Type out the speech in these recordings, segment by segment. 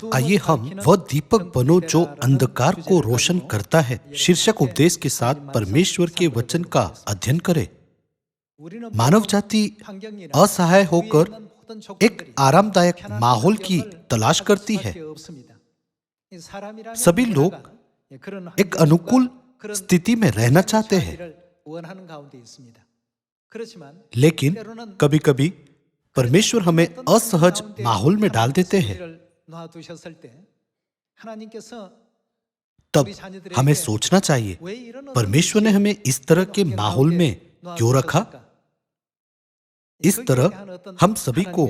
आज आइए हम वह दीपक बनो जो अंधकार को रोशन करता है शीर्षक उपदेश के साथ परमेश्वर के वचन का अध्ययन करें। मानव जाति असहाय होकर एक आरामदायक माहौल की तलाश करती है। सभी लोग एक अनुकूल स्थिति में रहना चाहते हैं, लेकिन कभी-कभी परमेश्वर हमें असहज माहौल में डाल देते हैं। तब हमें सोचना चाहिए, परमेश्वर ने हमें इस तरह के माहौल में क्यों रखा? इस तरह हम सभी को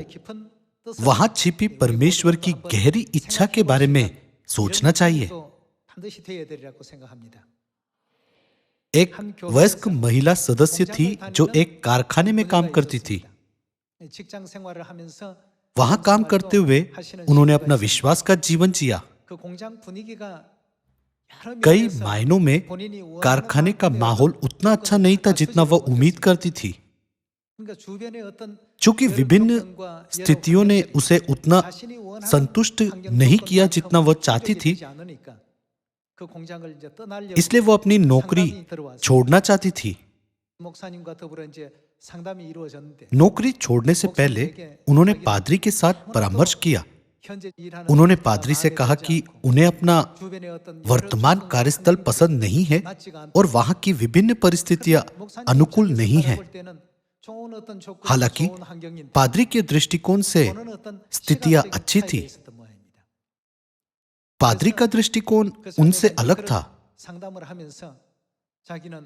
वहां छिपी परमेश्वर की गहरी इच्छा के बारे में सोचना चाहिए। एक वयस्क महिला सदस्य थी जो एक कारखाने में काम करती थी। वहां काम करते हुए उन्होंने अपना विश्वास का जीवन जिया। कई मायनों में कारखाने का माहौल उतना अच्छा नहीं था जितना वह उम्मीद करती थी। चूंकि विभिन्न स्थितियों ने उसे उतना संतुष्ट नहीं किया जितना वह चाहती थी, इसलिए वो अपनी नौकरी छोड़ना चाहती थी। नौकरी छोड़ने से पहले उन्होंने पादरी के साथ परामर्श किया। उन्होंने पादरी से कहा कि उन्हें अपना वर्तमान कार्यस्थल पसंद नहीं है और वहां की विभिन्न परिस्थितियां अनुकूल नहीं हैं। हालांकि पादरी के दृष्टिकोण से स्थितियां अच्छी थी। पादरी का दृष्टिकोण उनसे अलग था।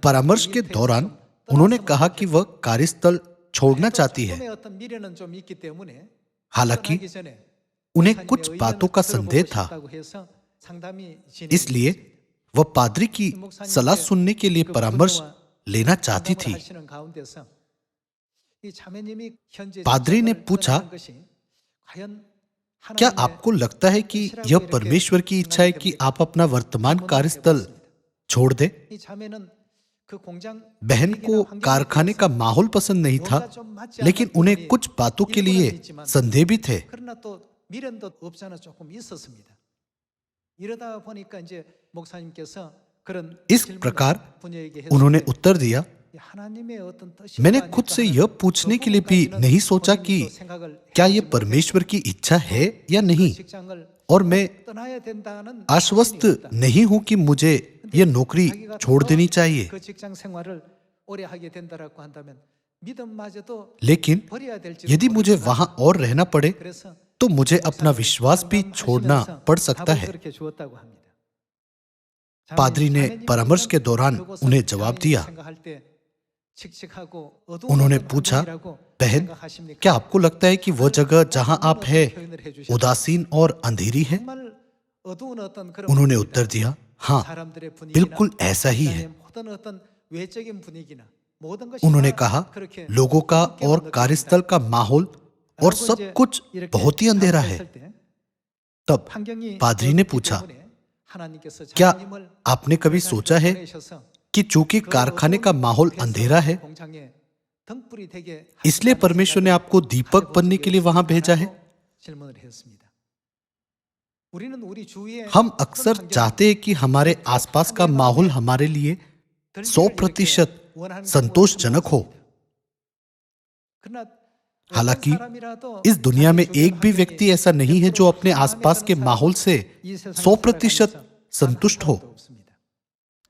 परामर्श के दौरान उन्होंने कहा कि वह कार्यस्थल छोड़ना चाहती है। हालांकि उन्हें कुछ बातों का संदेह था, इसलिए वह पादरी की सलाह सुनने के लिए परामर्श लेना चाहती थी। पादरी ने पूछा, क्या आपको लगता है कि यह परमेश्वर की इच्छा है कि आप अपना वर्तमान कार्यस्थल छोड़ दें? बहन को कारखाने का माहौल पसंद नहीं था, लेकिन उन्हें कुछ बातों के लिए संदेह भी थे। इस प्रकार उन्होंने उत्तर दिया, मैंने खुद से यह पूछने के लिए भी नहीं सोचा कि क्या यह परमेश्वर की इच्छा है या नहीं, और मैं आश्वस्त नहीं हूं कि मुझे यह नौकरी छोड़ देनी चाहिए। लेकिन यदि मुझे वहां और रहना पड़े तो मुझे अपना विश्वास भी छोड़ना पड़ सकता है। पादरी ने परामर्श के दौरान उन्हें जवाब दिया। उन्होंने पूछा, बहन, क्या आपको लगता है कि वह जगह जहां आप हैं उदासीन और अंधेरी है? उन्होंने उत्तर दिया, हाँ, बिल्कुल ऐसा ही है। उन्होंने कहा, लोगों का और कार्यस्थल का माहौल और सब कुछ बहुत ही अंधेरा है। तब पादरी ने पूछा, क्या आपने कभी सोचा है कि चूंकि कारखाने का माहौल अंधेरा है, इसलिए परमेश्वर ने आपको दीपक बनने के लिए वहां भेजा है? हम अक्सर चाहते हैं कि हमारे आसपास का माहौल हमारे लिए 100% संतोषजनक हो। हालांकि इस दुनिया में एक भी व्यक्ति ऐसा नहीं है जो अपने आसपास के माहौल से 100% संतुष्ट हो।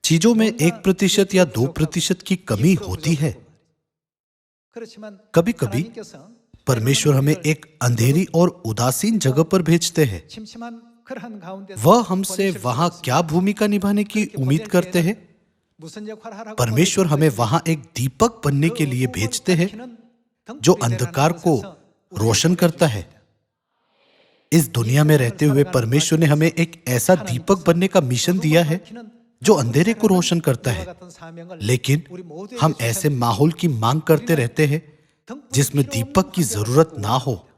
चीजों में 1% या 2% की कमी होती है। कभी कभी परमेश्वर हमें एक अंधेरी और उदासीन जगह पर भेजते हैं। वह हमसे वहां क्या भूमिका निभाने की उम्मीद करते हैं? परमेश्वर हमें वहां एक दीपक बनने के लिए भेजते हैं जो अंधकार को रोशन करता है। इस दुनिया में रहते हुए परमेश्वर ने हमें एक ऐसा दीपक बनने का मिशन दिया है जो अंधेरे को रोशन करता है। लेकिन हम ऐसे माहौल की मांग करते रहते हैं जिसमें दीपक की जरूरत ना हो।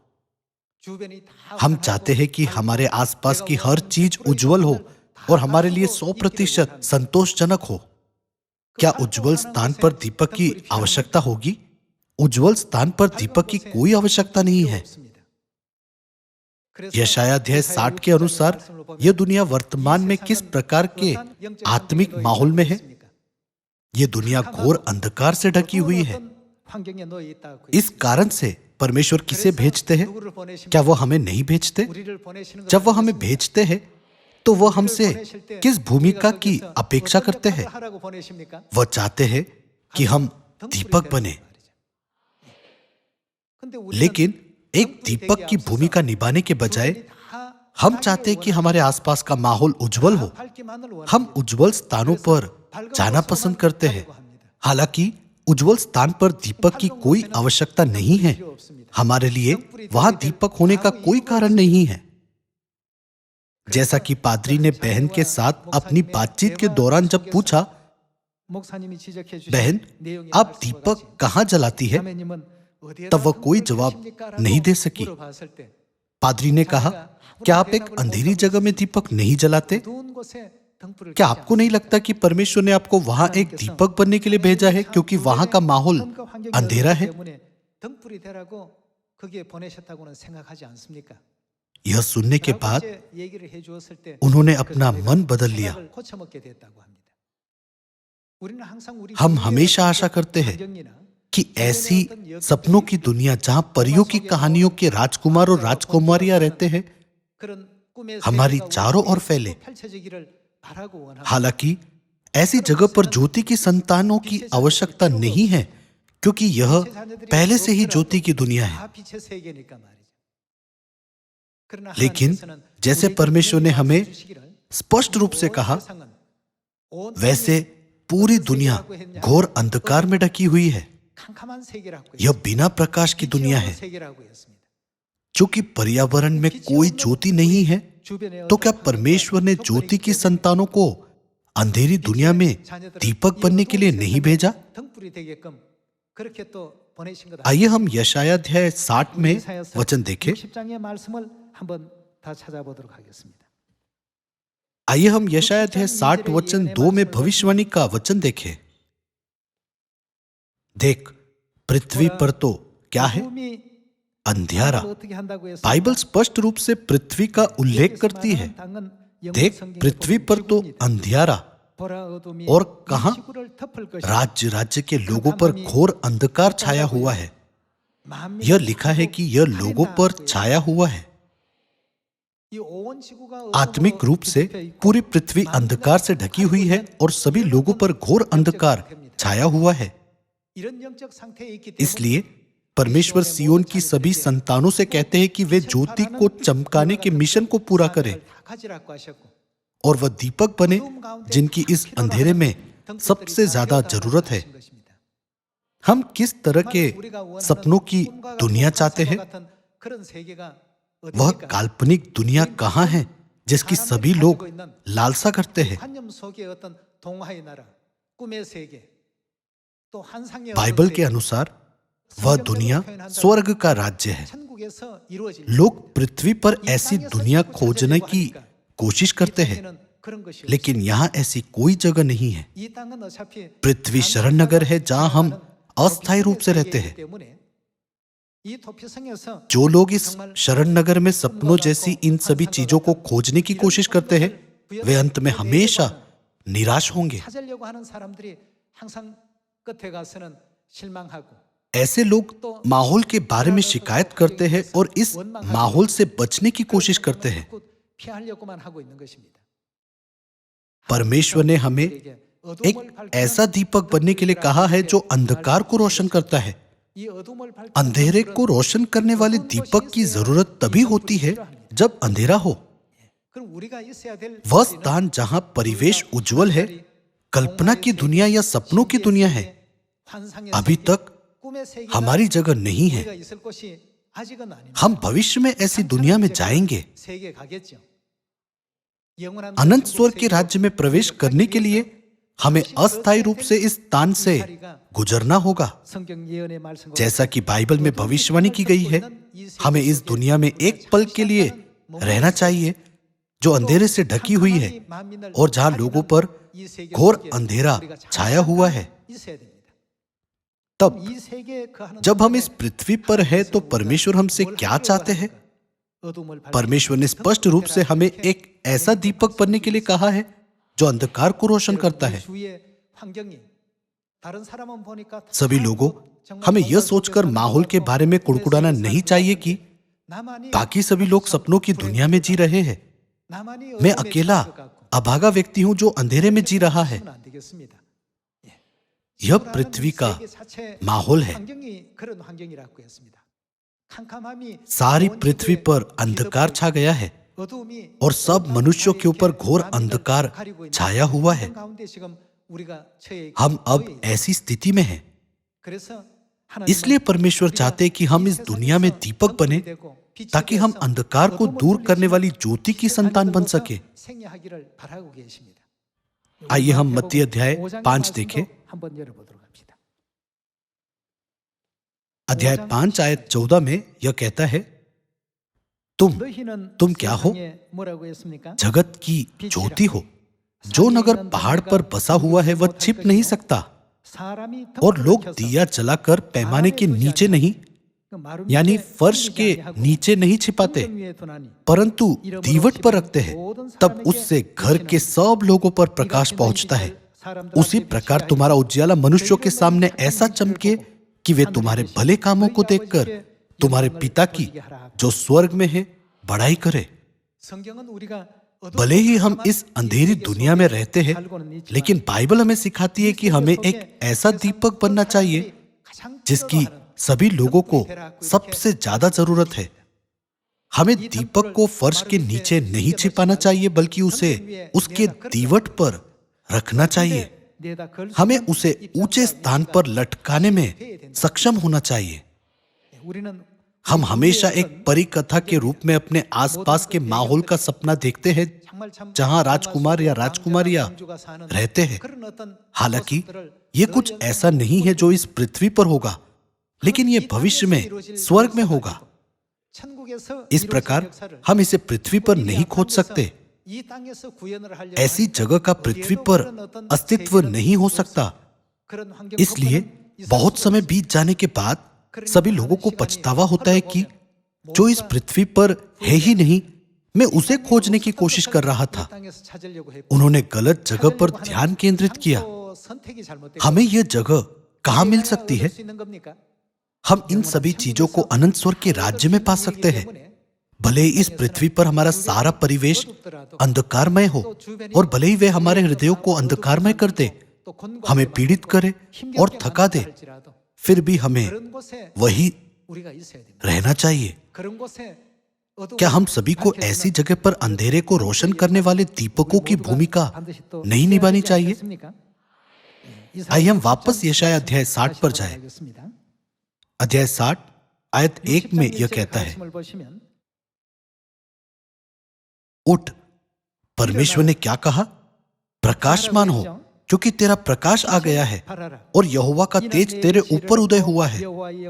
हम चाहते हैं कि हमारे आसपास की हर चीज उज्जवल हो और हमारे लिए 100% संतोषजनक हो। क्या उज्जवल स्थान पर दीपक की आवश्यकता होगी? उज्जवल स्थान पर दीपक की कोई आवश्यकता नहीं है। यशायाह अध्याय 60 के अनुसार यह दुनिया वर्तमान में किस प्रकार के आत्मिक माहौल में है? यह दुनिया घोर अंधकार से ढकी हुई है। इस कारण से परमेश्वर किसे भेजते हैं? क्या वह हमें नहीं भेजते? जब वह हमें भेजते हैं तो वह हमसे किस भूमिका की अपेक्षा करते हैं? वह चाहते हैं कि हम दीपक बने। लेकिन एक दीपक की भूमिका निभाने के बजाय हम चाहते हैं कि हमारे आसपास का माहौल उज्जवल हो। हम उज्जवल स्थानों पर जाना पसंद करते हैं। हालांकि उज्जवल स्थान पर दीपक की कोई आवश्यकता नहीं है। हमारे लिए वहां दीपक होने का कोई कारण नहीं है। जैसा कि पादरी ने बहन के साथ अपनी बातचीत के दौरान जब पूछा, बहन आप दीपक कहां जलाती है, तब वह कोई जवाब नहीं दे सकी। पादरी ने कहा, क्या आप एक अंधेरी जगह में दीपक नहीं जलाते? क्या आपको नहीं लगता कि परमेश्वर ने आपको वहां एक दीपक बनने के लिए भेजा है, क्योंकि वहां का माहौल अंधेरा है? यह सुनने के बाद उन्होंने अपना मन बदल लिया। हम हमेशा आशा करते हैं कि ऐसी सपनों की दुनिया जहां परियों की कहानियों के राजकुमार और राजकुमारियां रहते हैं हमारी चारों ओर फैले। हालांकि ऐसी जगह पर ज्योति की संतानों की आवश्यकता नहीं है, क्योंकि यह पहले से ही ज्योति की दुनिया है। लेकिन जैसे परमेश्वर ने हमें स्पष्ट रूप से कहा, वैसे पूरी दुनिया घोर अंधकार में ढकी हुई है। यह बिना प्रकाश की दुनिया है। चूंकि पर्यावरण में कोई ज्योति नहीं है, तो क्या परमेश्वर ने ज्योति की संतानों को अंधेरी दुनिया में दीपक बनने के लिए नहीं भेजा? आइए हम यशायाह अध्याय 60 में वचन देखें। आइए हम यशायाह अध्याय 60 वचन 2 में भविष्यवाणी का वचन देखें। देख, पृथ्वी पर तो क्या है? अंधियारा। बाइबल स्पष्ट रूप से पृथ्वी का उल्लेख करती है। देख, पृथ्वी पर तो अंधियारा, और कहां? राज्य राज्य के लोगों पर घोर अंधकार छाया हुआ है। यह लिखा है कि यह लोगों पर छाया हुआ है। आत्मिक रूप से पूरी पृथ्वी अंधकार से ढकी हुई है और सभी लोगों पर घोर अंधकार छाया हुआ है। इसलिए परमेश्वर सियोन की सभी संतानों से कहते हैं कि वे ज्योति को चमकाने के मिशन को पूरा करें और वह दीपक बने जिनकी इस अंधेरे में सबसे ज्यादा जरूरत है। हम किस तरह के सपनों की दुनिया चाहते हैं? वह काल्पनिक दुनिया कहां है जिसकी सभी लोग लालसा करते हैं? बाइबल के अनुसार वह दुनिया स्वर्ग का राज्य है। लोग पृथ्वी पर ऐसी दुनिया खोजने की कोशिश करते हैं, लेकिन यहां ऐसी कोई जगह नहीं है। पृथ्वी शरण नगर है जहां हम अस्थायी रूप से रहते हैं। जो लोग इस शरण नगर में सपनों जैसी इन सभी चीजों को खोजने की कोशिश करते हैं, वे अंत में हमेशा निराश होंगे। ऐसे लोग माहौल के बारे में शिकायत करते हैं और इस माहौल से बचने की कोशिश करते हैं। परमेश्वर ने हमें एक ऐसा दीपक बनने के लिए कहा है जो अंधकार को रोशन करता है। अंधेरे को रोशन करने वाले दीपक की जरूरत तभी होती है जब अंधेरा हो। वह स्थान जहां परिवेश उज्जवल है, कल्पना की दुनिया या सपनों की दुनिया है, अभी तक हमारी जगह नहीं है। हम भविष्य में ऐसी दुनिया में जाएंगे। अनंत स्वर्ग के राज्य में प्रवेश करने के लिए हमें अस्थायी रूप से इस स्थान से गुजरना होगा। जैसा कि बाइबल में भविष्यवाणी की गई है, हमें इस दुनिया में एक पल के लिए रहना चाहिए जो अंधेरे से ढकी हुई है और जहां लोगों पर घोर अंधेरा छाया हुआ है। तब जब हम इस पृथ्वी पर हैं तो परमेश्वर हमसे क्या चाहते हैं? परमेश्वर ने स्पष्ट रूप से हमें एक ऐसा दीपक बनने के लिए कहा है जो अंधकार को रोशन करता है। सभी लोगों, हमें यह सोचकर माहौल के बारे में कुड़कुड़ाना नहीं चाहिए कि बाकी सभी लोग सपनों की दुनिया में जी रहे हैं। मैं अकेला अभागा व्यक्ति हूं जो अंधेरे में जी रहा है। यह पृथ्वी का माहौल है। सारी पृथ्वी पर अंधकार छा गया है और सब मनुष्यों के ऊपर घोर अंधकार छाया हुआ है। हम अब ऐसी स्थिति में हैं। इसलिए परमेश्वर चाहते हैं कि हम इस दुनिया में दीपक बने ताकि हम अंधकार को दूर करने वाली ज्योति की संतान बन सके। आइए हम मत्ती अध्याय 5 देखें। अध्याय 5 आयत 14 में यह कहता है, तुम क्या हो? जगत की ज्योति हो। जो नगर पहाड़ पर बसा हुआ है वह छिप नहीं सकता, और लोग दिया जलाकर पैमाने के नीचे नहीं, यानी फर्श के नीचे नहीं छिपाते, परंतु दीवट पर रखते हैं। तब उससे घर के सब लोगों पर प्रकाश पहुंचता है। उसी प्रकार तुम्हारा उजियाला मनुष्यों के सामने ऐसा चमके कि वे तुम्हारे भले कामों को देखकर तुम्हारे पिता की जो स्वर्ग में है बड़ाई करे। भले ही हम इस अंधेरी दुनिया में रहते हैं, लेकिन बाइबल हमें सिखाती है कि हमें एक ऐसा दीपक बनना चाहिए जिसकी सभी लोगों को सबसे ज्यादा जरूरत है। हमें दीपक को फर्श के नीचे नहीं छिपाना चाहिए, बल्कि उसे उसके दीवट पर रखना चाहिए। हमें उसे ऊंचे स्थान पर लटकाने में सक्षम होना चाहिए। हम हमेशा एक परिकथा के रूप में अपने आसपास के माहौल का सपना देखते हैं जहां राजकुमार या राजकुमारियां रहते हैं। हालांकि ये कुछ ऐसा नहीं है जो इस पृथ्वी पर होगा, लेकिन ये भविष्य में स्वर्ग में होगा। इस प्रकार हम इसे पृथ्वी पर नहीं खोज सकते। ऐसी जगह का पृथ्वी पर अस्तित्व नहीं हो सकता। इसलिए बहुत समय बीत जाने के बाद सभी लोगों को पछतावा होता है कि जो इस पृथ्वी पर है ही नहीं, मैं उसे खोजने की कोशिश कर रहा था। उन्होंने गलत जगह पर ध्यान केंद्रित किया। हमें यह जगह कहां मिल सकती है? हम इन सभी चीजों को अनंत स्वर्ग के राज्य में पा सकते हैं। भले ही इस पृथ्वी पर हमारा सारा परिवेश अंधकारमय हो, और भले ही वे हमारे हृदयों को अंधकारमय कर दे, हमें पीड़ित करे और थका दे, फिर भी हमें वही रहना चाहिए। क्या हम सभी को ऐसी जगह पर अंधेरे को रोशन करने वाले दीपकों की भूमिका नहीं निभानी चाहिए? आइए हम वापस यशाया अध्याय 60 पर जाएं। अध्याय 60 आयत 1 में यह कहता है, उठ, परमेश्वर ने क्या कहा? प्रकाशमान हो, क्योंकि तेरा प्रकाश आ गया है और यहोवा का तेज तेरे ऊपर उदय हुआ है।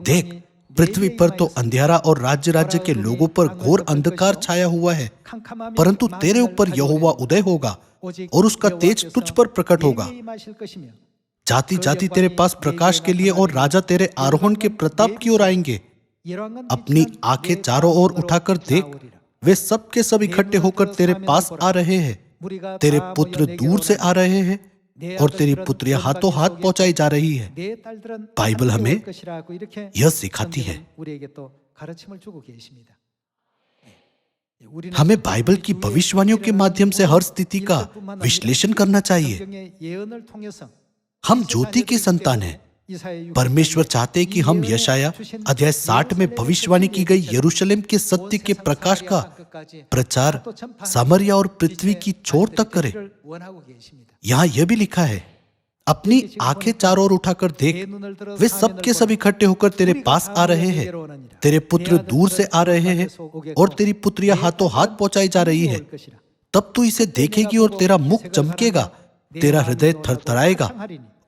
देख, पृथ्वी पर तो अंधेरा और राज्य राज्य के लोगों पर घोर अंधकार छाया हुआ है, परंतु तेरे ऊपर यहोवा उदय होगा और उसका तेज तुझ पर प्रकट होगा। जाति जाति तेरे पास प्रकाश के लिए और राजा तेरे आरोहण के प्रताप की ओर आएंगे। अपनी आंखें चारों ओर उठाकर देख, वे सब के सब इकट्ठे होकर तेरे पास आ रहे हैं। तेरे पुत्र दूर से आ रहे हैं और तेरी पुत्रियां हाथों हाथ पहुंचाई जा रही है। बाइबल हमें यह सिखाती है। हमें बाइबल की भविष्यवाणियों के माध्यम से हर स्थिति का विश्लेषण करना चाहिए। हम ज्योति की संतान हैं। परमेश्वर चाहते हैं कि हम यशाया अध्याय 60 में भविष्यवाणी की गई यरूशलेम के सत्य के प्रकाश का प्रचार सामरिया और पृथ्वी की छोर तक करें। यहाँ यह भी लिखा है, अपनी आंखें चारों ओर उठाकर देख, वे सब के सब इकट्ठे होकर तेरे पास आ रहे हैं। तेरे पुत्र दूर से आ रहे हैं और तेरी पुत्रियां हाथों हाथ पहुंचाई जा रही है। तब तू इसे देखेगी और तेरा मुख चमकेगा, तेरा हृदय थरथराएगा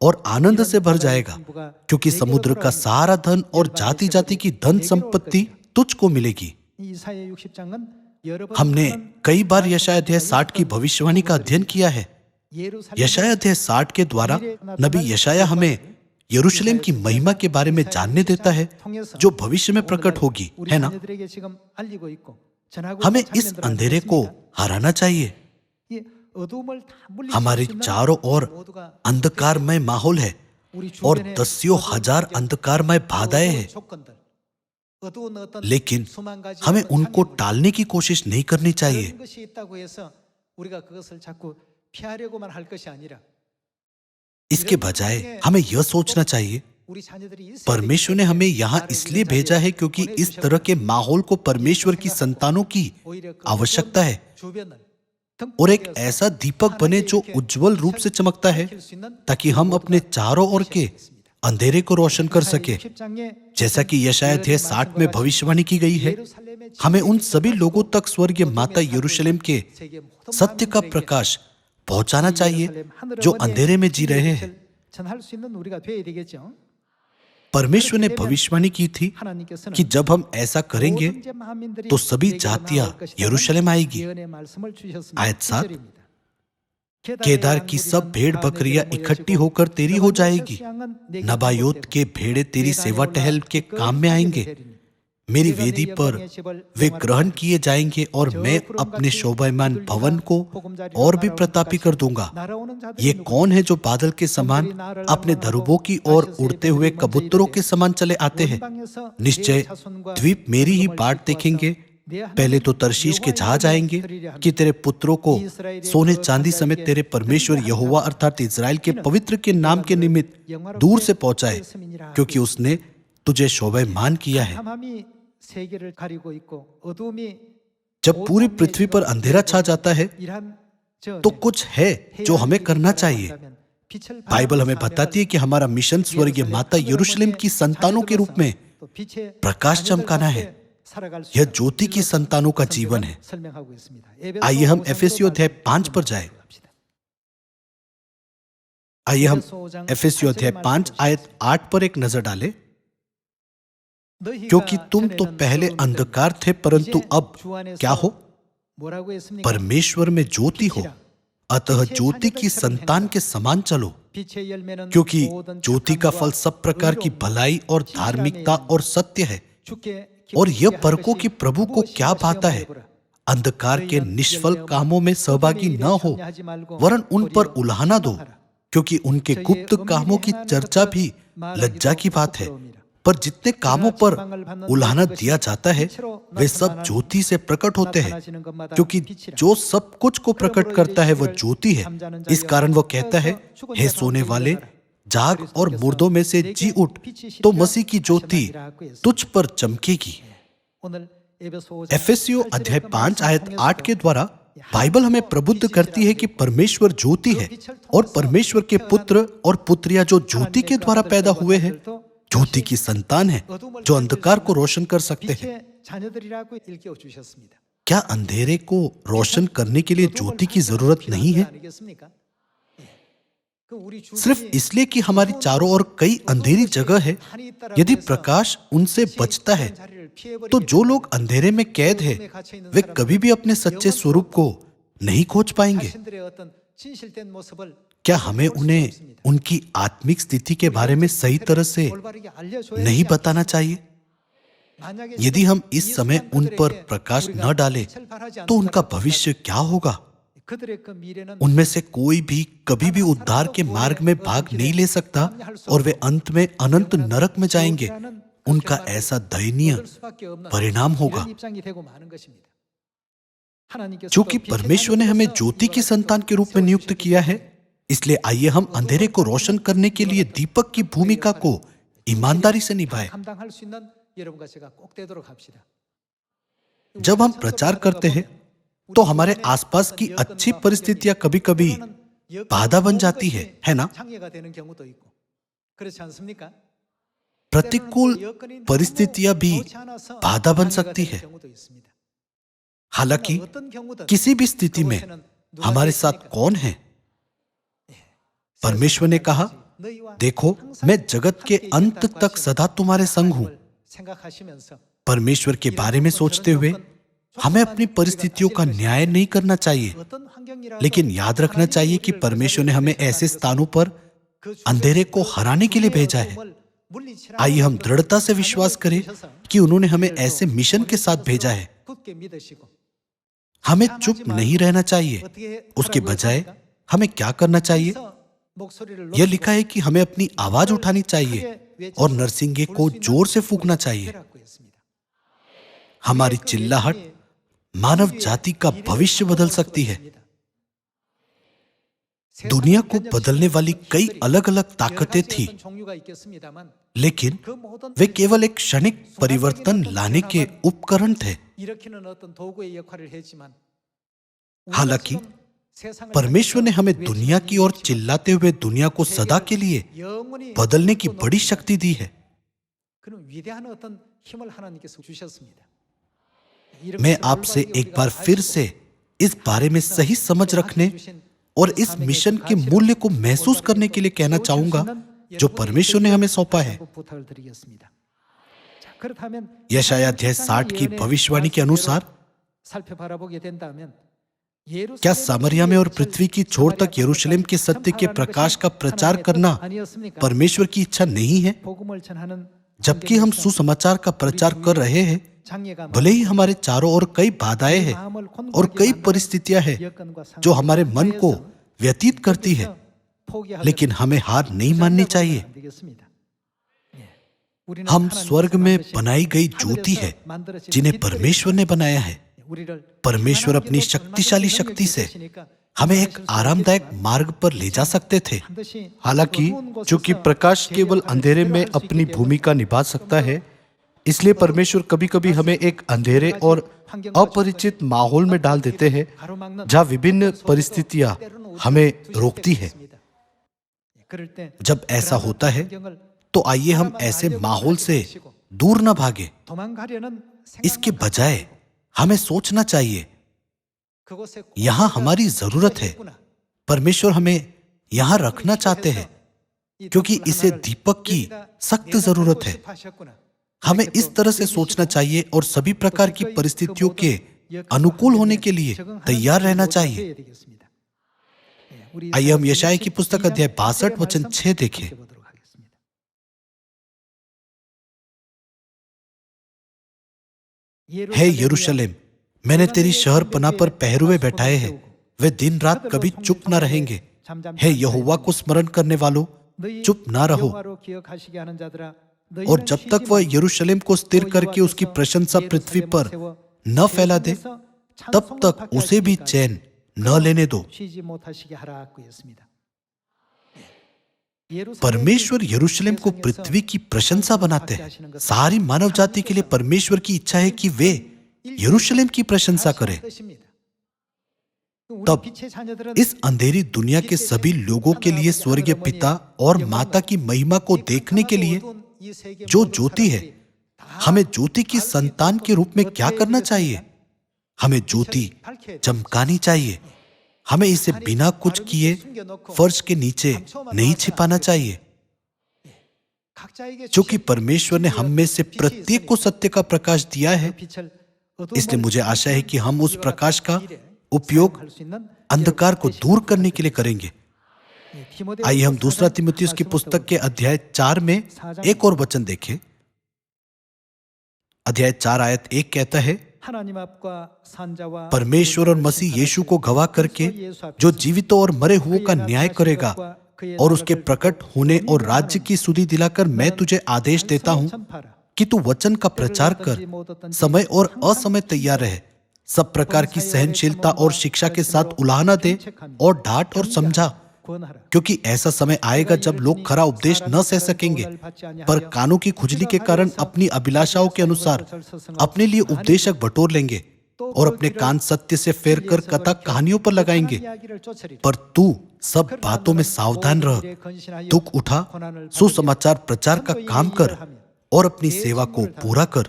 और आनंद से भर जाएगा, क्योंकि समुद्र का सारा धन और जाति जाति की धन संपत्ति तुझको मिलेगी। हमने कई बार यशाया अध्याय 60 की भविष्यवाणी का अध्ययन किया है। यशाया अध्याय 60 के द्वारा नबी यशाया हमें यरूशलेम की महिमा के बारे में जानने देता है जो भविष्य में प्रकट होगी, है ना? हमें इस अंधेरे को हराना चाहिए। हमारे चारों ओर अंधकारमय माहौल है और दसियों हजार अंधकारमय बाधाएं हैं, लेकिन हमें उनको टालने की कोशिश नहीं करनी चाहिए। इसके बजाय हमें यह सोचना चाहिए, परमेश्वर ने हमें यहाँ इसलिए भेजा है क्योंकि इस तरह के माहौल को परमेश्वर की संतानों की आवश्यकता है, और एक ऐसा दीपक बने जो उज्जवल रूप से चमकता है ताकि हम अपने चारों ओर के अंधेरे को रोशन कर सके। जैसा कि यशायाह अध्याय 60 में भविष्यवाणी की गई है, हमें उन सभी लोगों तक स्वर्गीय माता यरूशलेम के सत्य का प्रकाश पहुंचाना चाहिए जो अंधेरे में जी रहे हैं। परमेश्वर ने भविष्यवाणी की थी कि जब हम ऐसा करेंगे तो सभी जातियां यरूशलेम आएगी। आयत 7, केदार की सब भेड़ बकरियां इकट्ठी होकर तेरी हो जाएगी, नबायोत के भेड़े तेरी सेवा टहल के काम में आएंगे। मेरी वेदी पर वे ग्रहण किए जाएंगे और मैं अपने शोभायमान भवन को और भी प्रतापी कर दूंगा। ये कौन है जो बादल के समान अपने धरुबों की ओर उड़ते हुए कबूतरों के समान चले आते हैं? निश्चय द्वीप मेरी ही बाट देखेंगे। पहले तो तरशीश के जहाज आएंगे कि तेरे पुत्रों को सोने चांदी समेत तेरे परमेश्वर यहोवा अर्थात इजराइल के पवित्र के नाम के निमित्त दूर से पहुंचाए, क्योंकि उसने तुझे शोभायमान किया है। जब पूरी पृथ्वी पर अंधेरा छा जाता है तो कुछ है जो हमें करना चाहिए। बाइबल हमें बताती है कि हमारा मिशन स्वर्गीय माता यरूशलेम की संतानों के रूप में प्रकाश चमकाना है। यह ज्योति की संतानों का जीवन है। आइए हम एफेसियों अध्याय 5 पर जाएं। आइए हम एफेसियों अध्याय 5 आयत 8 पर एक नजर डालें। क्योंकि तुम तो पहले अंधकार थे परंतु अब क्या हो? परमेश्वर में ज्योति हो, अतः ज्योति की संतान के समान चलो। क्योंकि ज्योति का फल सब प्रकार की भलाई और धार्मिकता और सत्य है। और यह परखो कि प्रभु को क्या भाता है। अंधकार के निष्फल कामों में सहभागी न हो, वरन उन पर उलाहना दो, क्योंकि उनके गुप्त कामों की चर्चा भी लज्जा की बात है। पर जितने कामों पर उलाहना दिया जाता है वे सब ज्योति से प्रकट होते हैं, क्योंकि जो सब कुछ को प्रकट करता है वह ज्योति है। इस कारण वह कहता है, हे सोने वाले जाग और मुर्दों में से जी उठ, तो मसीह की ज्योति तुझ पर चमकेगी। एफेसियों अध्याय 5 आयत 8 के द्वारा बाइबल हमें प्रबुद्ध करती है कि परमेश्वर ज्योति है और परमेश्वर के पुत्र और पुत्रियां जो ज्योति के द्वारा पैदा हुए हैं ज्योति की संतान है जो अंधकार को रोशन कर सकते हैं। क्या अंधेरे को रोशन करने के लिए ज्योति की जरूरत नहीं है? सिर्फ इसलिए कि हमारी चारों ओर कई अंधेरी जगह है, यदि प्रकाश उनसे बचता है तो जो लोग अंधेरे में कैद हैं वे कभी भी अपने सच्चे स्वरूप को नहीं खोज पाएंगे। क्या हमें उन्हें उनकी आत्मिक स्थिति के बारे में सही तरह से नहीं बताना चाहिए? यदि हम इस समय उन पर प्रकाश न डालें तो उनका भविष्य क्या होगा? उनमें से कोई भी कभी भी उद्धार के मार्ग में भाग नहीं ले सकता और वे अंत में अनंत नरक में जाएंगे। उनका ऐसा दयनीय परिणाम होगा। चूंकि परमेश्वर ने हमें ज्योति की संतान के रूप में नियुक्त किया है, इसलिए आइए हम अंधेरे को रोशन करने के लिए दीपक की भूमिका को ईमानदारी से निभाएं। जब हम प्रचार करते हैं तो हमारे आसपास की अच्छी परिस्थितियां कभी-कभी बाधा बन जाती है ना? प्रतिकूल परिस्थितियां भी बाधा बन सकती है। हालांकि किसी भी स्थिति में हमारे साथ कौन है? परमेश्वर ने कहा, देखो मैं जगत के अंत तक सदा तुम्हारे संग हूं। परमेश्वर के बारे में सोचते हुए हमें अपनी परिस्थितियों का न्याय नहीं करना चाहिए, लेकिन याद रखना चाहिए कि परमेश्वर ने हमें ऐसे स्थानों पर अंधेरे को हराने के लिए भेजा है। आइए हम दृढ़ता से विश्वास करें कि उन्होंने हमें ऐसे मिशन के साथ भेजा है हमें चुप नहीं रहना चाहिए, उसके बजाय हमें क्या करना चाहिए? यह लिखा है कि हमें अपनी आवाज उठानी चाहिए और नरसिंगे को जोर से फूंकना चाहिए। हमारी चिल्लाहट मानव जाति का भविष्य बदल सकती है। दुनिया को बदलने वाली कई अलग अलग ताकतें थी, लेकिन वे केवल एक क्षणिक परिवर्तन लाने के उपकरण थे। हालांकि परमेश्वर ने हमें दुनिया की ओर चिल्लाते हुए दुनिया को सदा के लिए बदलने की बड़ी शक्ति दी है। मैं आपसे एक बार फिर से इस बारे में सही समझ रखने और इस मिशन के मूल्य को महसूस करने के लिए कहना चाहूंगा जो परमेश्वर ने हमें सौंपा है। यशायाह अध्याय 60 की भविष्यवाणी के अनुसार क्या सामरिया में और पृथ्वी की छोर तक यरूशलेम के सत्य के प्रकाश का प्रचार करना परमेश्वर की इच्छा नहीं है? जबकि हम सुसमाचार का प्रचार कर रहे हैं, भले ही हमारे चारों ओर कई बाधाएं हैं और कई परिस्थितियां हैं जो हमारे मन को व्यतीत करती है, लेकिन हमें हार नहीं माननी चाहिए। हम स्वर्ग में बनाई गई ज्योति है जिन्हें परमेश्वर ने बनाया है। परमेश्वर अपनी शक्तिशाली शक्ति से हमें एक आरामदायक मार्ग पर ले जा सकते थे। हालांकि चूंकि प्रकाश केवल अंधेरे में अपनी भूमिका निभा सकता है, इसलिए परमेश्वर कभी-कभी हमें एक अंधेरे और अपरिचित माहौल में डाल देते हैं जहां विभिन्न परिस्थितियां हमें रोकती है। जब ऐसा होता है तो आइए हम ऐसे माहौल से दूर न भागे। इसके बजाय हमें सोचना चाहिए, यहां हमारी जरूरत है। परमेश्वर हमें यहां रखना चाहते हैं क्योंकि इसे दीपक की सख्त जरूरत है। हमें इस तरह से सोचना चाहिए और सभी प्रकार की परिस्थितियों के अनुकूल होने के लिए तैयार रहना चाहिए। आइए हम यशायाह की पुस्तक अध्याय 62 वचन 6 देखें। हे यरूशलेम, मैंने तेरी शहर पना पर पहरुए बैठाए हैं, वे दिन रात कभी चुप न रहेंगे। हे यहोवा को स्मरण करने वालों, चुप ना रहो। और जब तक वह यरूशलेम को स्थिर करके उसकी प्रशंसा पृथ्वी पर न फैला दे, तब तक उसे भी चैन न लेने दो। परमेश्वर यरूशलेम को पृथ्वी की प्रशंसा बनाते हैं। सारी मानव जाति के लिए परमेश्वर की इच्छा है कि वे यरूशलेम की प्रशंसा करें। तब इस अंधेरी दुनिया के सभी लोगों के लिए स्वर्गीय पिता और माता की महिमा को देखने के लिए जो ज्योति है, हमें ज्योति की संतान के रूप में क्या करना चाहिए? हमें ज्योति चमकानी चाहिए। हमें इसे बिना कुछ किए फर्श के नीचे नहीं छिपाना चाहिए। क्योंकि परमेश्वर ने हम में से प्रत्येक को सत्य का प्रकाश दिया है, इसलिए मुझे आशा है कि हम उस प्रकाश का उपयोग अंधकार को दूर करने के लिए करेंगे। आइए हम दूसरा तीमुथियुस की पुस्तक के अध्याय 4 में एक और वचन देखें। अध्याय 4 आयत 1 कहता है, परमेश्वर और मसीह यीशु को गवाह करके जो जीवितों और मरे हुओं का न्याय करेगा और उसके प्रकट होने और राज्य की सुधि दिलाकर मैं तुझे आदेश देता हूं कि तू वचन का प्रचार कर, समय और असमय तैयार रहे, सब प्रकार की सहनशीलता और शिक्षा के साथ उलाहना दे और डांट और समझा, क्योंकि ऐसा समय आएगा जब लोग खरा उपदेश न सह सकेंगे, पर कानों की खुजली के कारण अपनी अभिलाषाओं के अनुसार अपने लिए उपदेशक बटोर लेंगे और अपने कान सत्य से फेर कर कथा कहानियों पर लगाएंगे। पर तू सब बातों में सावधान रह, दुख उठा, सुसमाचार प्रचार का काम कर और अपनी सेवा को पूरा कर,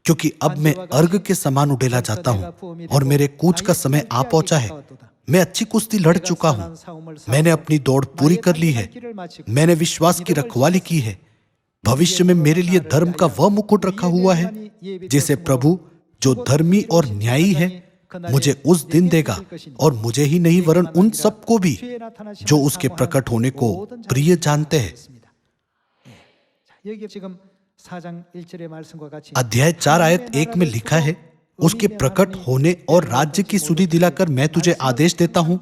क्योंकि अब मैं अर्घ के समान उड़ेला जाता हूं और मेरे कूच का समय आ पहुंचा है। मैं अच्छी कुश्ती लड़ चुका हूं, मैंने अपनी दौड़ पूरी कर ली है, मैंने विश्वास की रखवाली की है। भविष्य में मेरे लिए धर्म का वह मुकुट रखा हुआ है जिसे प्रभु जो धर्मी और न्यायी है मुझे उस दिन देगा, और मुझे ही नहीं वरन उन सबको भी जो उसके प्रकट होने को प्रिय जानते हैं। अध्याय 4 आयत 1 में लिखा है, उसके प्रकट होने और राज्य की सुधि दिलाकर मैं तुझे आदेश देता हूं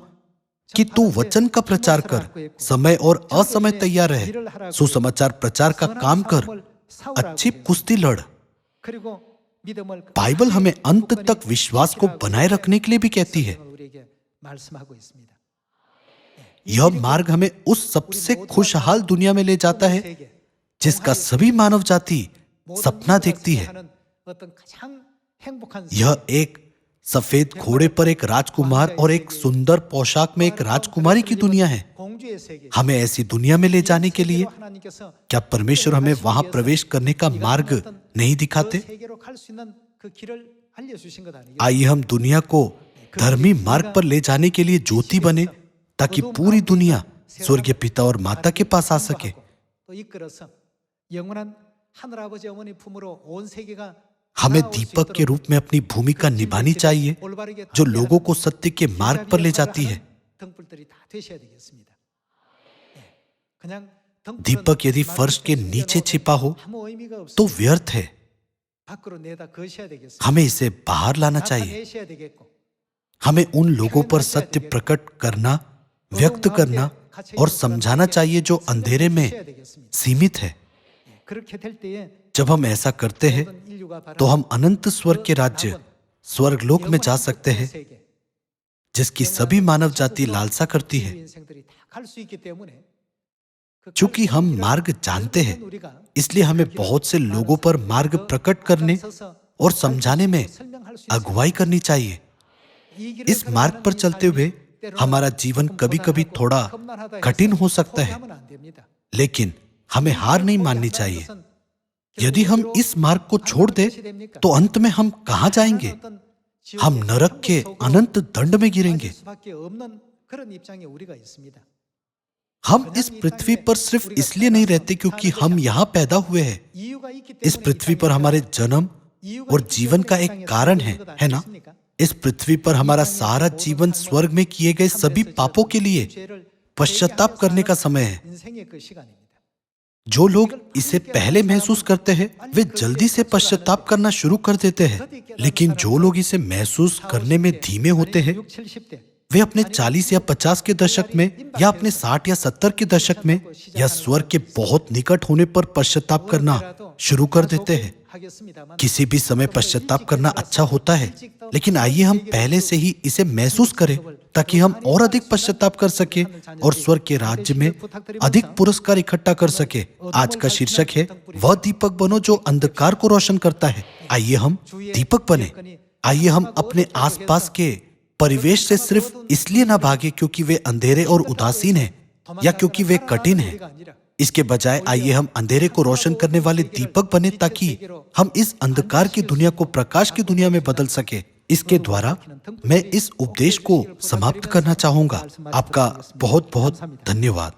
कि तू वचन का प्रचार कर, समय और असमय तैयार रहे, सुसमाचार प्रचार का काम कर, अच्छी कुश्ती लड़। बाइबल हमें अंत तक विश्वास को बनाए रखने के लिए भी कहती है। यह मार्ग हमें उस सबसे खुशहाल दुनिया में ले जाता है जिसका सभी मानव जाति सपना देखती है। यह एक सफेद घोड़े पर एक राजकुमार और एक सुंदर पोशाक में एक राजकुमारी की दुनिया है। हमें ऐसी दुनिया में ले जाने के लिए क्या परमेश्वर हमें वहां प्रवेश करने का मार्ग नहीं दिखाते? आइए हम दुनिया को धर्मी मार्ग पर ले जाने के लिए ज्योति बने, ताकि पूरी दुनिया स्वर्गीय पिता और माता के पास आ सके। हमें दीपक के रूप में अपनी भूमिका निभानी चाहिए जो लोगों को सत्य के मार्ग पर ले जाती है। दीपक यदि फर्श के नीचे छिपा हो तो व्यर्थ है। हमें इसे बाहर लाना चाहिए। हमें उन लोगों पर सत्य प्रकट करना, व्यक्त करना और समझाना चाहिए जो अंधेरे में सीमित है। जब हम ऐसा करते हैं तो हम अनंत स्वर्ग के राज्य स्वर्गलोक में जा सकते हैं, जिसकी सभी मानव जाति लालसा करती है। चूंकि हम मार्ग जानते हैं, इसलिए हमें बहुत से लोगों पर मार्ग प्रकट करने और समझाने में अगुवाई करनी चाहिए। इस मार्ग पर चलते हुए हमारा जीवन कभी कभी थोड़ा कठिन हो सकता है, लेकिन हमें हार नहीं माननी चाहिए। यदि हम इस मार्ग को छोड़ दें तो अंत में हम कहां जाएंगे? हम नरक के अनंत दंड में गिरेंगे। हम इस पृथ्वी पर सिर्फ इसलिए नहीं रहते क्योंकि हम यहां पैदा हुए हैं। इस पृथ्वी पर हमारे जन्म और जीवन का एक कारण है ना? इस पृथ्वी पर हमारा सारा जीवन स्वर्ग में किए गए सभी पापों के लिए पश्चाताप करने का समय है। जो लोग इसे पहले महसूस करते हैं वे जल्दी से पश्चाताप करना शुरू कर देते हैं, लेकिन जो लोग इसे महसूस करने में धीमे होते हैं वे अपने 40 या 50 के दशक में या अपने 60 या 70 के दशक में या स्वर्ग के बहुत निकट होने पर पश्चाताप करना शुरू कर देते हैं। किसी भी समय पश्चाताप करना अच्छा होता है, लेकिन आइए हम पहले से ही इसे महसूस करें ताकि हम और अधिक पश्चाताप कर सके और स्वर्ग के राज्य में अधिक पुरस्कार इकट्ठा कर सके। आज का शीर्षक है वह दीपक बनो जो अंधकार को रोशन करता है। आइए हम दीपक बने। आइए हम अपने आसपास के परिवेश से सिर्फ इसलिए ना भागे क्योंकि वे अंधेरे और उदासीन हैं या क्योंकि वे कठिन हैं। इसके बजाय आइए हम अंधेरे को रोशन करने वाले दीपक बने ताकि हम इस अंधकार की दुनिया को प्रकाश की दुनिया में बदल सके। इसके द्वारा मैं इस उपदेश को समाप्त करना चाहूंगा। आपका बहुत बहुत धन्यवाद।